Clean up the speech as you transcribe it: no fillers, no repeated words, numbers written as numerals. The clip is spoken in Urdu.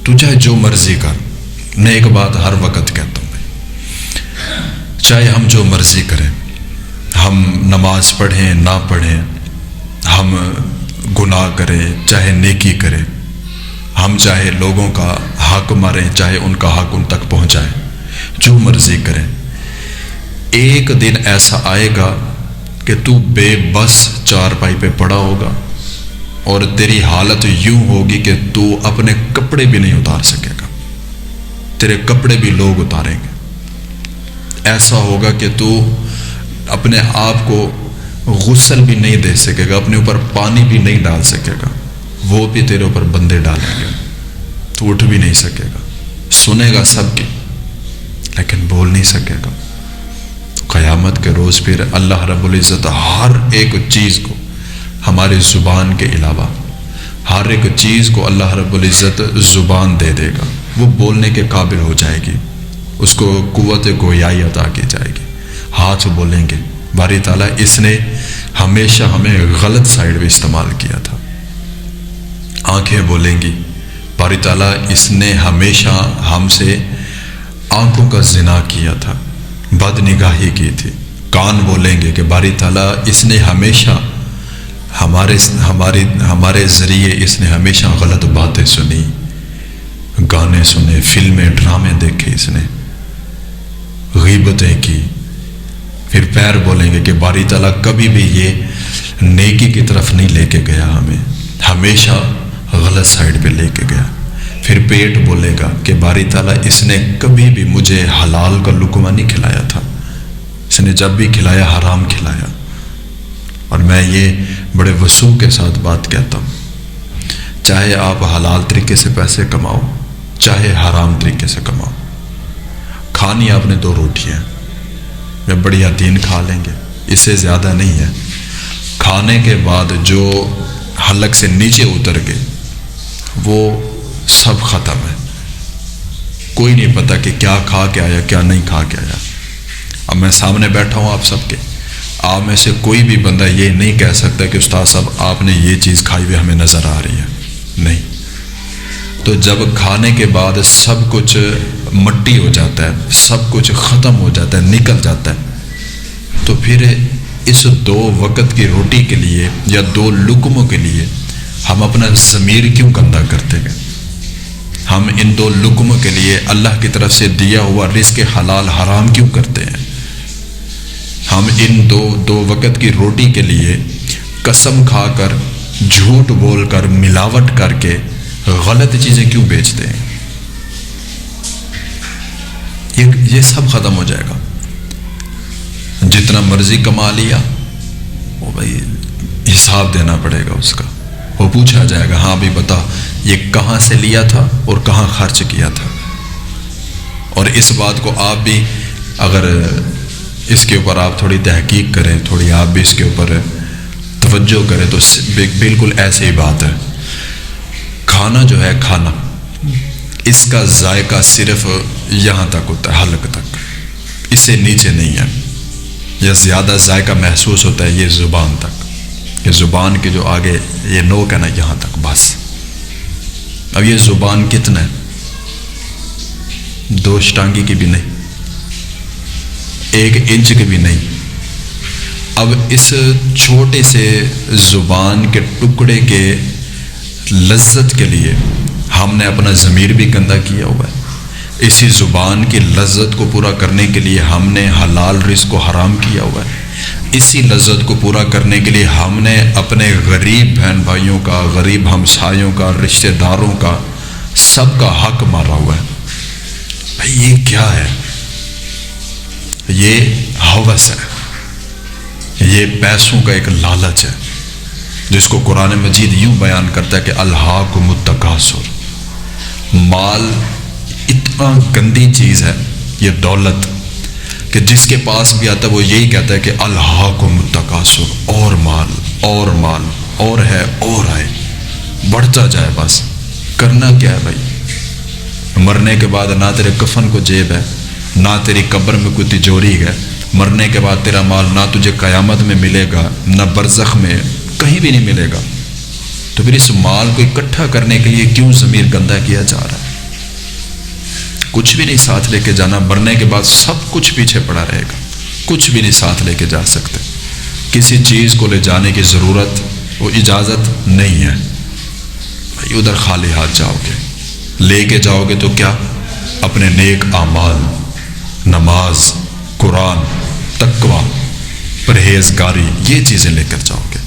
تو چاہے جو مرضی کر. میں ایک بات ہر وقت کہتا ہوں بھائی، چاہے ہم جو مرضی کریں، ہم نماز پڑھیں نہ پڑھیں، ہم گناہ کریں چاہے نیکی کریں، ہم چاہے لوگوں کا حق ماریں چاہے ان کا حق ان تک پہنچائیں، جو مرضی کریں، ایک دن ایسا آئے گا کہ تو بے بس چارپائی پہ پڑا ہوگا اور تیری حالت یوں ہوگی کہ تو اپنے کپڑے بھی نہیں اتار سکے گا، تیرے کپڑے بھی لوگ اتاریں گے. ایسا ہوگا کہ تو اپنے آپ کو غسل بھی نہیں دے سکے گا، اپنے اوپر پانی بھی نہیں ڈال سکے گا، وہ بھی تیرے اوپر بندے ڈالیں گے، تو اٹھ بھی نہیں سکے گا. سنے گا سب کی لیکن بول نہیں سکے گا. قیامت کے روز پھر اللہ رب العزت ہر ایک چیز کو، ہماری زبان کے علاوہ ہر ایک چیز کو اللہ رب العزت زبان دے دے گا، وہ بولنے کے قابل ہو جائے گی، اس کو قوت گویائی عطا کی جائے گی. ہاتھ بولیں گے باری تعالیٰ اس نے ہمیشہ ہمیں غلط سائڈ پہ استعمال کیا تھا. آنکھیں بولیں گی باری تعالیٰ اس نے ہمیشہ ہم سے آنکھوں کا زنا کیا تھا، بد نگاہی کی تھی. کان بولیں گے کہ باری تعالیٰ اس نے ہمیشہ ہمارے ذریعے اس نے ہمیشہ غلط باتیں سنی، گانے سنے، فلمیں ڈرامے دیکھے، اس نے غیبتیں کی. پھر پیر بولیں گے کہ باری تعالیٰ کبھی بھی یہ نیکی کی طرف نہیں لے کے گیا، ہمیں ہمیشہ غلط سائڈ پہ لے کے گیا. پھر پیٹ بولے گا کہ باری تعالیٰ اس نے کبھی بھی مجھے حلال کا لقمہ نہیں کھلایا تھا، اس نے جب بھی کھلایا حرام کھلایا. اور میں یہ بڑے وسوع کے ساتھ بات کہتا ہوں، چاہے آپ حلال طریقے سے پیسے کماؤ چاہے حرام طریقے سے کماؤ، کھانی آپ نے 2 روٹیاں، میں بڑھیا 3 کھا لیں گے، اس سے زیادہ نہیں ہے. کھانے کے بعد جو حلق سے نیچے اتر گئے وہ سب ختم ہے، کوئی نہیں پتا کہ کیا کھا کے آیا کیا نہیں کھا کے آیا. اب میں سامنے بیٹھا ہوں آپ سب کے، آپ میں سے کوئی بھی بندہ یہ نہیں کہہ سکتا کہ استاد صاحب آپ نے یہ چیز کھائی ہوئی ہمیں نظر آ رہی ہے، نہیں. تو جب کھانے کے بعد سب کچھ مٹی ہو جاتا ہے، سب کچھ ختم ہو جاتا ہے، نکل جاتا ہے، تو پھر اس 2 وقت کی روٹی کے لیے یا 2 لقموں کے لیے ہم اپنا ضمیر کیوں گندا کرتے ہیں؟ ہم ان 2 لقموں کے لیے اللہ کی طرف سے دیا ہوا رزق حلال حرام کیوں کرتے ہیں؟ ہم ان دو وقت کی روٹی کے لیے قسم کھا کر، جھوٹ بول کر، ملاوٹ کر کے غلط چیزیں کیوں بیچتے ہیں؟ یہ سب ختم ہو جائے گا. جتنا مرضی کما لیا وہ بھائی حساب دینا پڑے گا اس کا، وہ پوچھا جائے گا ہاں بھی بتا یہ کہاں سے لیا تھا اور کہاں خرچ کیا تھا. اور اس بات کو آپ بھی اگر اس کے اوپر آپ تھوڑی تحقیق کریں، تھوڑی آپ بھی اس کے اوپر توجہ کریں تو بالکل ایسے ہی بات ہے. کھانا جو ہے، کھانا اس کا ذائقہ صرف یہاں تک ہوتا ہے، حلق تک، اس سے نیچے نہیں ہے. یا زیادہ ذائقہ محسوس ہوتا ہے یہ زبان تک، یہ زبان کے جو آگے یہ نوک ہے نا یہاں تک بس. اب یہ زبان کتنا ہے؟ 2 ٹانگی کی بھی نہیں، 1 انچ کی بھی نہیں. اب اس چھوٹے سے زبان کے ٹکڑے کے لذت کے لیے ہم نے اپنا ضمیر بھی گندا کیا ہوا ہے. اسی زبان کی لذت کو پورا کرنے کے لیے ہم نے حلال رزق کو حرام کیا ہوا ہے. اسی لذت کو پورا کرنے کے لیے ہم نے اپنے غریب بہن بھائیوں کا، غریب ہمسایوں کا، رشتہ داروں کا، سب کا حق مارا ہوا ہے. بھائی یہ کیا ہے؟ یہ ہوس ہے، یہ پیسوں کا ایک لالچ ہے جس کو قرآن مجید یوں بیان کرتا ہے کہ الہاکم التکاثر. مال اتنا گندی چیز ہے یہ دولت کہ جس کے پاس بھی آتا ہے وہ یہی کہتا ہے کہ الہاکم التکاثر، اور مال اور مال اور ہے اور آئے، بڑھتا جائے. بس کرنا کیا ہے بھائی؟ مرنے کے بعد نہ تیرے کفن کو جیب ہے، نہ تیری قبر میں کوئی تجوری ہے. مرنے کے بعد تیرا مال نہ تجھے قیامت میں ملے گا، نہ برزخ میں، کہیں بھی نہیں ملے گا. تو پھر اس مال کو اکٹھا کرنے کے لیے کیوں ضمیر گندا کیا جا رہا ہے؟ کچھ بھی نہیں ساتھ لے کے جانا، مرنے کے بعد سب کچھ پیچھے پڑا رہے گا، کچھ بھی نہیں ساتھ لے کے جا سکتے، کسی چیز کو لے جانے کی ضرورت وہ اجازت نہیں ہے بھائی، ادھر خالی ہاتھ جاؤ گے، لے کے جاؤ گے تو کیا؟ اپنے نیک اعمال، نماز، قرآن، تقوی، پرہیزگاری، یہ چیزیں لے کر جاؤ گے۔